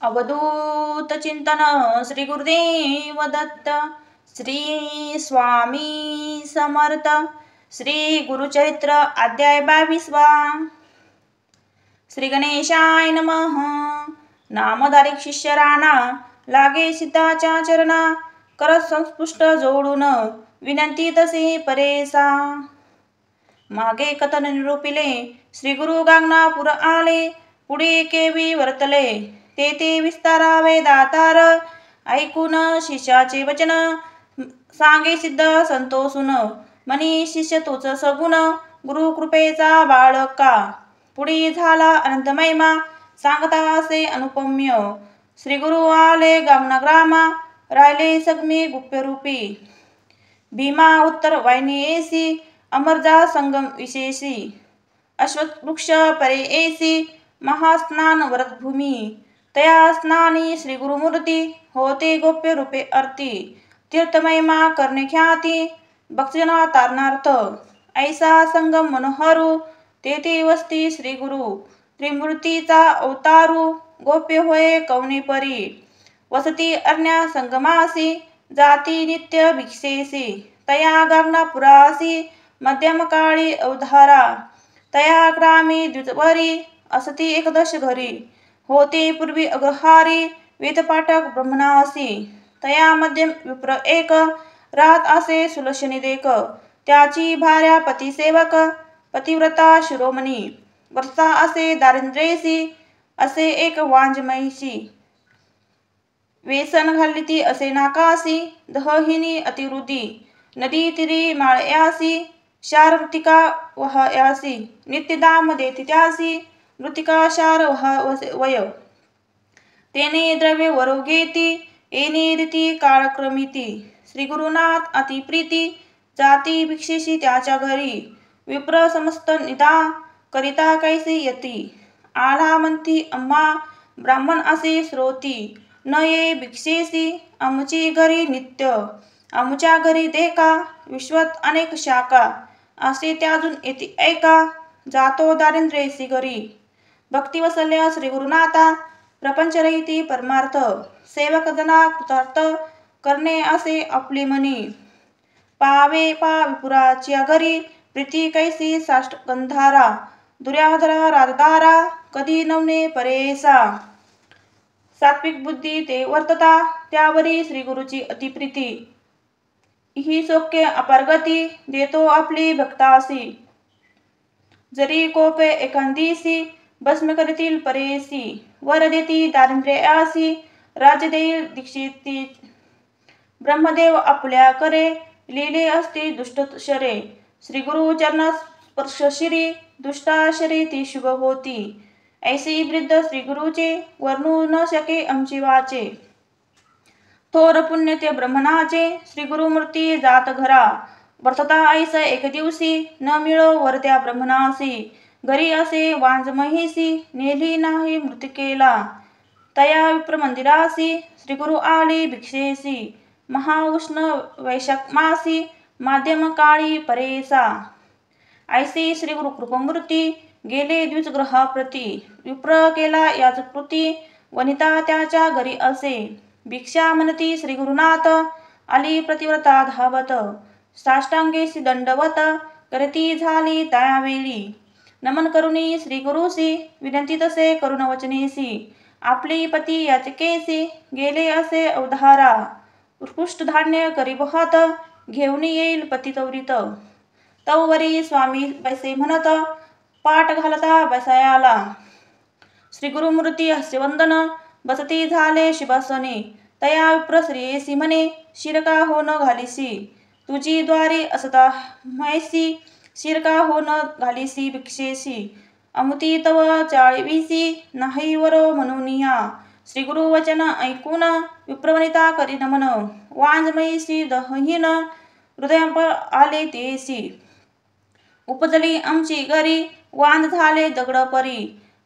अवधूत चिंतन श्री गुरुदेव दत्त श्री स्वामी समर्थ श्री गुरुचरित्र अध्याय 22वा श्री गणेशाय नमः। नामधारी शिष्य राणा लागे सीताच्या चरणा कर संस्पुष्ट जोडून विनंती तसे परेसा। मागे कथन निरूपिले श्री गुरु गांगनापुर आले पुढे केवी वर्तले ते विस्तारावे दातार ऐकून शिष्याचे वचन सांगे सिद्ध संतोषून मनी शिष्य तोच सगुण गुरु कृपेचा बाळका पुढे झाला अनंत महिमा सांगता असे अनुपम्य। श्री गुरु आले गांगनग्रामा राहिले सगमी गुप्य रूपी भीमा उत्तर वाहिनी येसी अमरजा संगम विशेषी अश्ववृक्ष परे येसी महास्नान व्रतभूमी तया स्नानी श्री गुरुमूर्ती होते गोप्य रूपे अर्ती तीर्थमहिमा करणे ख्याती भक्तजना तारणार्थ ऐसा संगम मनोहरू तेथे वस्ती श्री गुरु त्रिमूर्तीचा अवतारू गोप्य होय कवने परी वसती अरण्या संगमासी जाती नित्य भिक्षेसी तया गांगनापुरासी मध्यम काळी अवधारा तया ग्रामी द्विजवरी असती एकदश घरी होते पूर्वी अग्रहारी वेदपाठक ब्रह्मणासी तया मध्यम विप्र एक रात असे सुलक्षणी देक त्याची भार्या पतिसेवक पतिव्रता शिरोमणी वर्षा असे दारिद्र्येसी असे एक वांजमयीशी वेसन घालिती असे नाकासी दहहिनी अतिवृद्धी नदी तिरी माळयासी शार मृतिका वहयासी नित्यदाम देती त्यासी मृतिका शार वय तेने द्रव्य वरोगेती येणे रीती काळक्रमिती श्री गुरुनाथ अतिप्रीती जाती भिक्षेशी त्याच्या घरी विप्र समस्त निदा करिता कैसे यती आला म्हणती अम्मा ब्राह्मण असे श्रोती न ये भिक्षेसी आमची घरी नित्य आमच्या घरी देखा विश्वात अनेक शाखा असे त्याजून येते ऐका जातो दारिद्र्येसी घरी भक्ती वसल्या श्री गुरुनाथा प्रपंचरहिती परमार्थ सेवक जना कृतार्थ करणे असे आपली मनी पावे पा विपुराच्या घरी प्रीती कैसी साष्ट गंधारा दुर्याधरा राजदारा कधी नवने परेसा सात्विक बुद्धी ते वर्तता त्यावरी श्री गुरुची अतिप्रीती ही सौख्य अपारगती देतो आपली भक्तासी जरी कोपे एखादीसी भस्म करीतील परेसी वर देती दारिद्र्यासी राज्य देईल दीक्षिती ब्रह्मदेव आपल्या करे लिहिले असती दुष्ट शरे श्री गुरु चरण स्पर्श शिरी दुष्टा शरी ती शुभ होती ऐसी वृद्ध श्री गुरुचे वर्णू न शके आमची वाचे थोर पुण्य ते ब्रह्मणाचे श्री गुरुमूर्ती जात घरा वर्तता ऐस एक दिवशी न मिळो वर त्या ब्रह्मणासी घरी असे वांजमहिसी नेली नाही मृतिकेला तया विप्र मंदिरासी श्री गुरु आली भिक्षेसी महाउष्ण वैशाख मासी माध्यम काळी परेसा ऐसी श्री गुरु कृपमूर्ती गेले द्विजग्रहाप्रती विप्र केला याच कृती वनिता त्याच्या घरी असे भिक्षा म्हणती श्री गुरुनाथ आली प्रतिव्रता धावत साष्टांगेसी दंडवत करती झाली त्यावेळी नमन करुणी श्री गुरुसी विनंती तसे करुण वचनेसी आपली पती याचकेसी गेले असे अवधारा उत्कृष्ट धान्य करी बहत घेऊन येईल पती तवरित तवरी स्वामी बैसे म्हणत पाठ घालता बसायाला श्री गुरुमूर्ती हास्यवंदन बसती झाले शिवासने तया विप्र श्रेयसी म्हणे शिरका हो न घालीसी तुझी द्वारी असता मैसी शिरका हो न घालीसी भिक्षेसी अमुती तव चाळीसी नाही वरो म्हणूनिया श्री गुरु वचन ऐकून विप्रवनिता करी नमन वांजमयीसी दहहीन हृदयांप आले तेसी उपजली आमची घरी वांज झाले दगड परी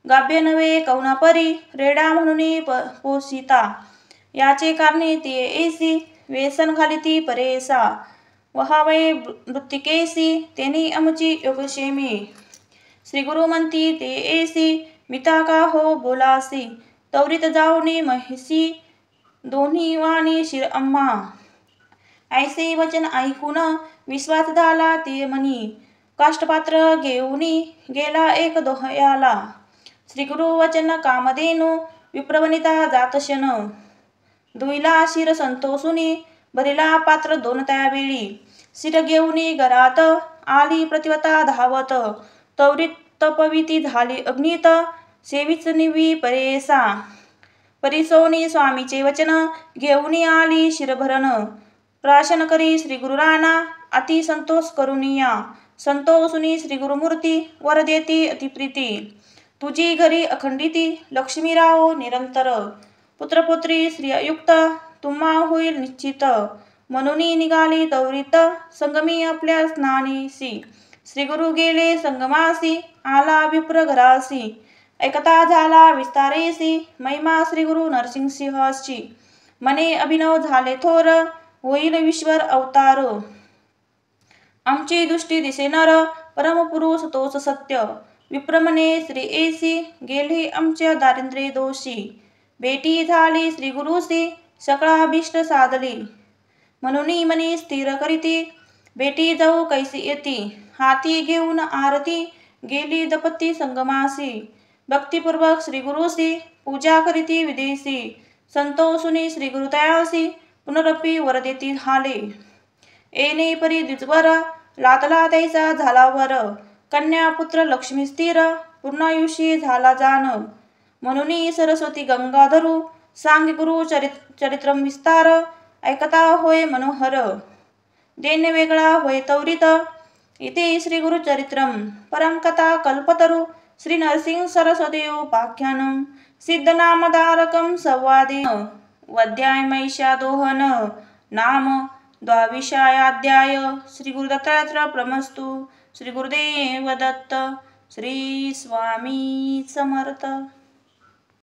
गाभ्य नवे कवना परी रेडा म्हणून पोसिता याचे कारणे ते येसी वेसन घालिती परेसा वहावय मृत्तिकेसी तेनी आमची योगक्षेमी श्री गुरु म्हणती ते येसी मिता का हो बोलासी तवरीत जाऊनी महिसी दोन्ही वाणी शिर अम्मा. ऐसे वचन ऐकून विश्वास झाला ते मनी. काष्टपात्र घेऊनी गेला एक दोहयाला. श्री गुरु वचन कामधेनु विप्रवनिता जातशन. दुईला शिर संतोषुनी भरिला पात्र दोन त्यावेळी. शिर घेऊनी घरात आली प्रतिवता धावत. तवरीत तपविती झाली अग्नीत सेवीच निवी परेसा. परिसोनी स्वामीचे वचन घेऊनी आली शिरभरण. प्राशन करी श्री गुरु राणा अति संतोष करुनिया. संतोषुनी श्री गुरुमूर्ती वर देती अतिप्रीती. तुझी घरी अखंडिती लक्ष्मी राहो निरंतर. पुत्रपुत्री स्त्रियुक्त तुम्हा होईल निश्चित. म्हणून निघाली तवरीत संगमी आपल्या स्नानीसी. श्री गुरु गेले संगमासी आला विप्र घरासी. ऐकता झाला विस्तारेसी महिमा श्री गुरु नरसिंहसिंहाची. मने अभिनव झाले थोर होईल विश्वर अवतार. आमची दृष्टी दिसे नर परमपुरुष तोच सत्य. विप्रमने श्री एसी गेले आमच्या दारिद्र्य दोषी. भेटी झाली श्री गुरुसी सकळा अभिष्ट साधली. म्हणून मनी स्थिर करीती भेटी जाऊ कैसी येती. हाती घेऊन आरती गेली दपती संगमासी. भक्तिपूर्वक श्री गुरुसी पूजा करीती विदेशी. संतोषुनी श्री गुरु तयासी पुनरपी वर देती झाले. येणे परी द्विजवर लातला तैसा झाला वर. कन्या पुत्र लक्ष्मी स्थिर पूर्णायुषी झाला जान. म्हणून सरस्वती गंगाधरू सांगे गुरु चरित्रम विस्तार. ऐकता होय मनोहर देणे वेगळा होय तवरीत. इथे श्री गुरु चरित्रम परमकथा कल्पतरू. श्री नरसिंह सरस्वतीपाख्यानम सिद्धनामधारकम संवादे. वध्याय महिषादोहन नाम द्वाविंशाध्याय. श्री गुरुदत्तात्रयमस्तु. श्री गुरुदेव दत्त. श्री स्वामी समर्थ.